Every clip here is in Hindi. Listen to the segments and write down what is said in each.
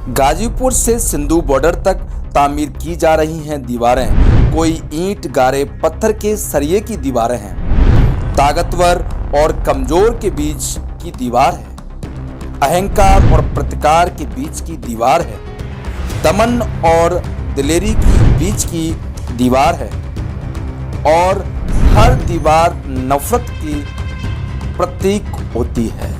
गाजीपुर से सिंधु बॉर्डर तक तामीर की जा रही हैं दीवारें। कोई ईंट गारे पत्थर के सरिये की दीवारें हैं। ताकतवर और कमजोर के बीच की दीवार है। अहंकार और प्रतिकार के बीच की दीवार है। दमन और दिलेरी के बीच की दीवार है। और हर दीवार नफरत की प्रतीक होती है।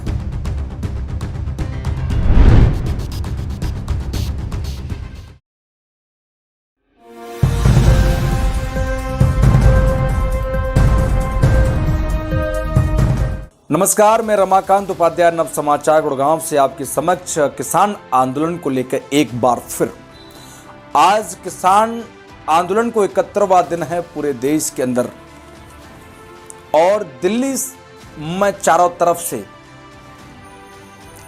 नमस्कार, मैं रमाकांत उपाध्याय नव समाचार गुड़गांव से आपके समक्ष किसान आंदोलन को लेकर एक बार फिर। आज किसान आंदोलन को 71वां दिन है पूरे देश के अंदर, और दिल्ली में चारों तरफ से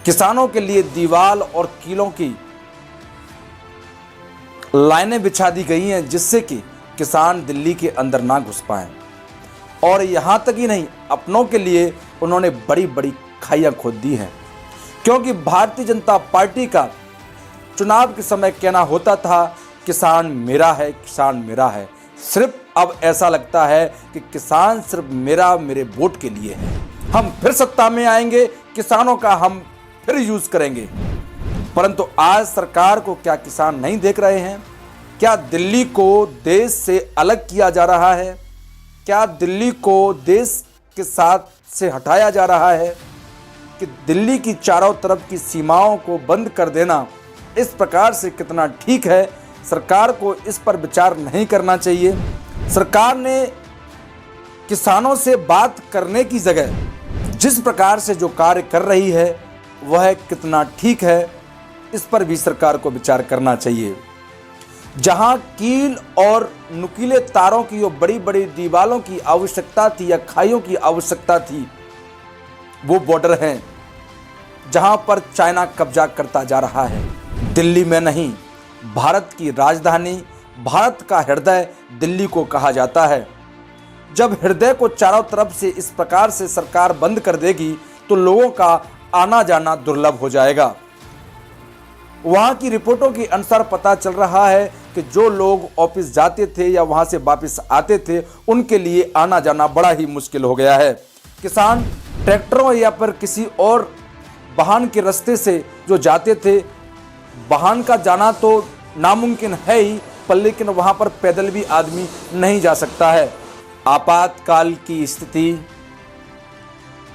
किसानों के लिए दीवार और कीलों की लाइनें बिछा दी गई हैं, जिससे कि किसान दिल्ली के अंदर ना घुस पाएं। और यहां तक ही नहीं, अपनों के लिए उन्होंने बड़ी बड़ी खाइयां खोद दी हैं, क्योंकि भारतीय जनता पार्टी का चुनाव के समय कहना होता था किसान मेरा है, किसान मेरा है। सिर्फ अब ऐसा लगता है कि किसान सिर्फ मेरे वोट के लिए है। हम फिर सत्ता में आएंगे, किसानों का हम फिर यूज करेंगे। परंतु आज सरकार को क्या किसान नहीं देख रहे हैं? क्या दिल्ली को देश से अलग किया जा रहा है? क्या दिल्ली को देश के साथ से हटाया जा रहा है? कि दिल्ली की चारों तरफ की सीमाओं को बंद कर देना इस प्रकार से कितना ठीक है? सरकार को इस पर विचार नहीं करना चाहिए। सरकार ने किसानों से बात करने की जगह जिस प्रकार से जो कार्य कर रही है वह कितना ठीक है, इस पर भी सरकार को विचार करना चाहिए। जहां कील और नुकीले तारों की और बड़ी बड़ी दीवारों की आवश्यकता थी या खाइयों की आवश्यकता थी, वो बॉर्डर हैं जहां पर चाइना कब्जा करता जा रहा है। दिल्ली में नहीं, भारत की राजधानी, भारत का हृदय दिल्ली को कहा जाता है। जब हृदय को चारों तरफ से इस प्रकार से सरकार बंद कर देगी तो लोगों का आना जाना दुर्लभ हो जाएगा। वहां की रिपोर्टों के अनुसार पता चल रहा है कि जो लोग ऑफिस जाते थे या वहां से वापस आते थे, उनके लिए आना जाना बड़ा ही मुश्किल हो गया है। किसान ट्रैक्टरों या पर किसी और वाहन के रास्ते से जो जाते थे, वाहन का जाना तो नामुमकिन है ही, पर लेकिन वहां पर पैदल भी आदमी नहीं जा सकता है। आपातकाल की स्थिति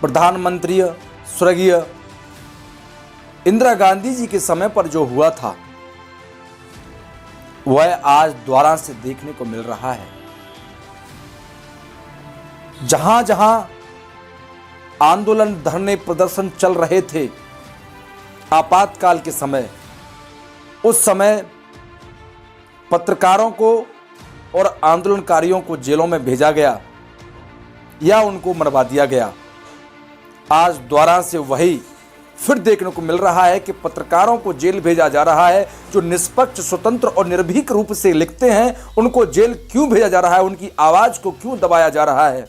प्रधानमंत्री स्वर्गीय इंदिरा गांधी जी के समय पर जो हुआ था, वह आज दोबारा से देखने को मिल रहा है। जहां जहां आंदोलन, धरने, प्रदर्शन चल रहे थे आपातकाल के समय, उस समय पत्रकारों को और आंदोलनकारियों को जेलों में भेजा गया या उनको मरवा दिया गया। आज दोबारा से वही फिर देखने को मिल रहा है कि पत्रकारों को जेल भेजा जा रहा है। जो निष्पक्ष, स्वतंत्र और निर्भीक रूप से लिखते हैं, उनको जेल क्यों भेजा जा रहा है? उनकी आवाज को क्यों दबाया जा रहा है?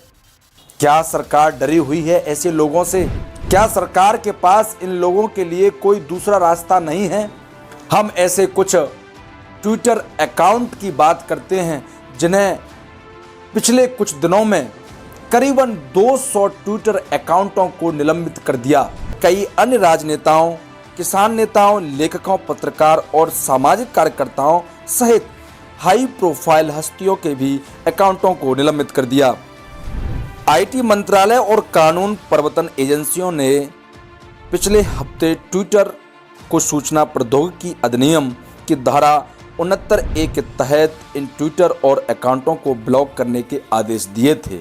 क्या सरकार डरी हुई है ऐसे लोगों से? क्या सरकार के पास इन लोगों के लिए कोई दूसरा रास्ता नहीं है? हम ऐसे कुछ ट्विटर अकाउंट की बात करते हैं जिन्हें पिछले कुछ दिनों में करीबन 200 ट्विटर अकाउंटों को निलंबित कर दिया। कई अन्य राजनेताओं, किसान नेताओं, लेखकों, पत्रकार और सामाजिक कार्यकर्ताओं सहित हाई प्रोफाइल हस्तियों के भी अकाउंटों को निलंबित कर दिया। आईटी मंत्रालय और कानून प्रवर्तन एजेंसियों ने पिछले हफ्ते ट्विटर को सूचना प्रौद्योगिकी अधिनियम की धारा 69A के तहत इन ट्विटर और अकाउंटों को ब्लॉक करने के आदेश दिए थे।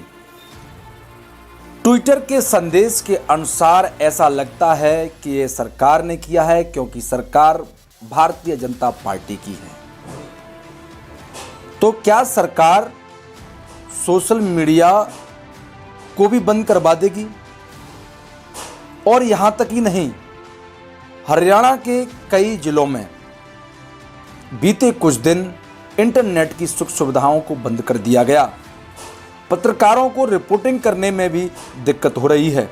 ट्विटर के संदेश के अनुसार ऐसा लगता है कि ये सरकार ने किया है, क्योंकि सरकार भारतीय जनता पार्टी की है। तो क्या सरकार सोशल मीडिया को भी बंद करवा देगी? और यहां तक ही नहीं, हरियाणा के कई जिलों में बीते कुछ दिन इंटरनेट की सुख सुविधाओं को बंद कर दिया गया। पत्रकारों को रिपोर्टिंग करने में भी दिक्कत हो रही है।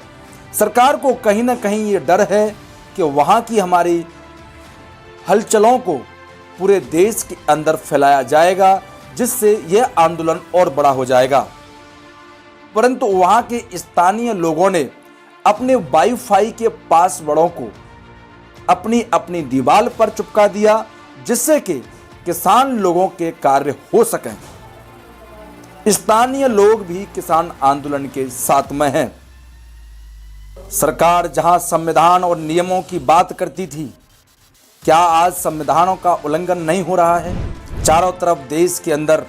सरकार को कहीं ना कहीं ये डर है कि वहाँ की हमारी हलचलों को पूरे देश के अंदर फैलाया जाएगा, जिससे यह आंदोलन और बड़ा हो जाएगा। परंतु वहां के स्थानीय लोगों ने अपने वाईफाई के पासवर्डों को अपनी अपनी दीवार पर चिपका दिया, जिससे कि किसान लोगों के कार्य हो सकें। स्थानीय लोग भी किसान आंदोलन के साथ में हैं। सरकार जहां संविधान और नियमों की बात करती थी, क्या आज संविधानों का उल्लंघन नहीं हो रहा है? चारों तरफ देश के अंदर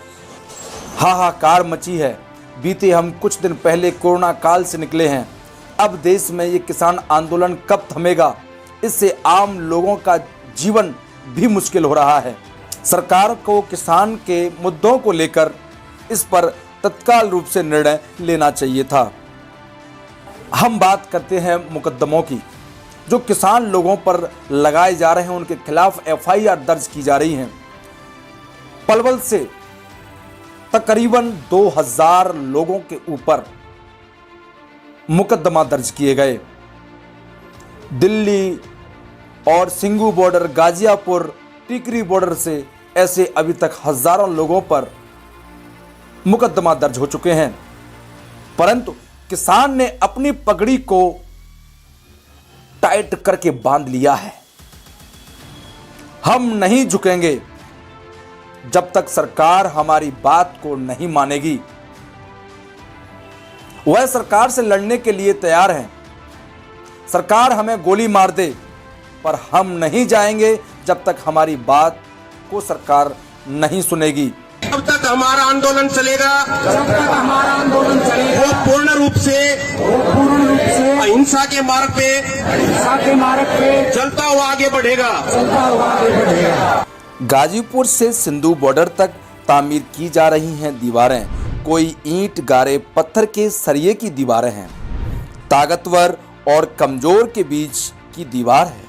हाहाकार मची है। बीते हम कुछ दिन पहले कोरोना काल से निकले हैं। अब देश में ये किसान आंदोलन कब थमेगा? इससे आम लोगों का जीवन भी मुश्किल हो रहा है। सरकार को किसान के मुद्दों को लेकर इस पर तत्काल रूप से निर्णय लेना चाहिए था। हम बात करते हैं मुकदमों की, जो किसान लोगों पर लगाए जा रहे हैं, उनके खिलाफ FIR दर्ज की जा रही हैं। पलवल से तकरीबन 2000 लोगों के ऊपर मुकदमा दर्ज किए गए। दिल्ली और सिंगू बॉर्डर, गाजियापुर, टिकरी बॉर्डर से ऐसे अभी तक हजारों लोगों पर मुकदमा दर्ज हो चुके हैं। परंतु किसान ने अपनी पगड़ी को टाइट करके बांध लिया है। हम नहीं झुकेंगे जब तक सरकार हमारी बात को नहीं मानेगी। वह सरकार से लड़ने के लिए तैयार हैं। सरकार हमें गोली मार दे, पर हम नहीं जाएंगे जब तक हमारी बात को सरकार नहीं सुनेगी। जब तक हमारा आंदोलन चलेगा, वो पूर्ण रूप से अहिंसा के मार्ग पे चलता हुआ आगे बढ़ेगा। गाजीपुर से सिंधु बॉर्डर तक तामीर की जा रही हैं दीवारें। कोई ईंट, गारे, पत्थर के सरिये की दीवारें हैं। ताकतवर और कमजोर के बीच की दीवार है।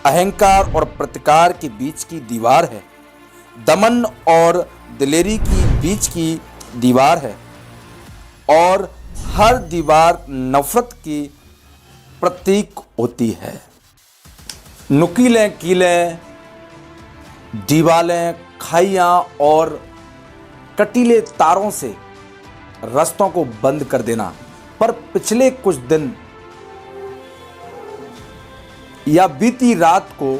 अहंकार और प्रतिकार के बीच की दीवार है। दमन और दिलेरी की बीच की दीवार है। और हर दीवार नफरत की प्रतीक होती है। नुकीले कीले, दीवारें, खाइयां और कटीले तारों से रास्तों को बंद कर देना। पर पिछले कुछ दिन या बीती रात को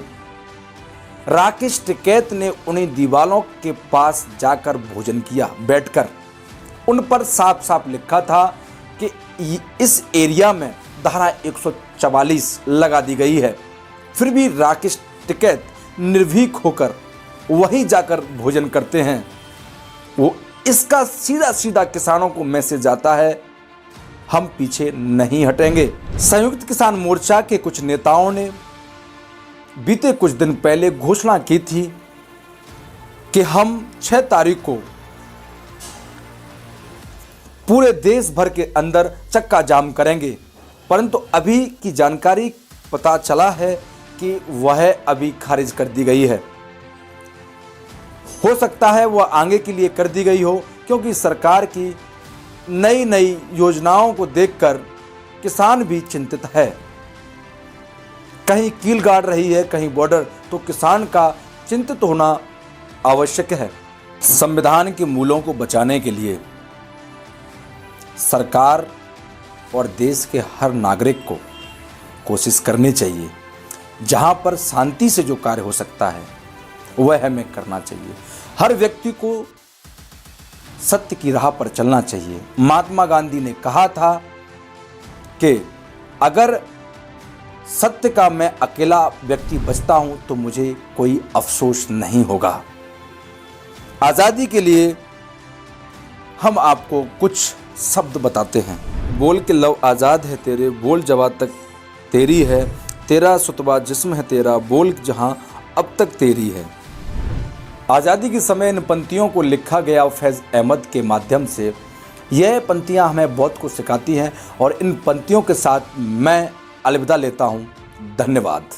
राकेश टिकैत ने उन्हीं दीवालों के पास जाकर भोजन किया। बैठकर उन पर साफ साफ लिखा था कि इस एरिया में धारा 144 लगा दी गई है। फिर भी राकेश टिकैत निर्भीक होकर वहीं जाकर भोजन करते हैं। वो इसका सीधा सीधा किसानों को मैसेज आता है, हम पीछे नहीं हटेंगे। संयुक्त किसान मोर्चा के कुछ नेताओं ने बीते कुछ दिन पहले घोषणा की थी कि हम 6 तारीख को पूरे देश भर के अंदर चक्का जाम करेंगे। परंतु अभी की जानकारी पता चला है कि वह अभी खारिज कर दी गई है। हो सकता है वह आगे के लिए कर दी गई हो, क्योंकि सरकार की नई नई योजनाओं को देखकर किसान भी चिंतित है। कहीं कील गाड़ रही है, कहीं बॉर्डर, तो किसान का चिंतित होना आवश्यक है। संविधान के मूलों को बचाने के लिए सरकार और देश के हर नागरिक को कोशिश करनी चाहिए। जहां पर शांति से जो कार्य हो सकता है वह हमें करना चाहिए। हर व्यक्ति को सत्य की राह पर चलना चाहिए। महात्मा गांधी ने कहा था कि अगर सत्य का मैं अकेला व्यक्ति बचता हूं तो मुझे कोई अफसोस नहीं होगा। आज़ादी के लिए हम आपको कुछ शब्द बताते हैं। बोल के लव आज़ाद है तेरे, बोल जवा तक तेरी है, तेरा सुतबा जिस्म है तेरा, बोल जहां अब तक तेरी है। आज़ादी के समय इन पंक्तियों को लिखा गया फैज़ अहमद के माध्यम से। यह पंक्तियां हमें बहुत कुछ सिखाती हैं और इन पंक्तियों के साथ मैं अलविदा लेता हूं। धन्यवाद।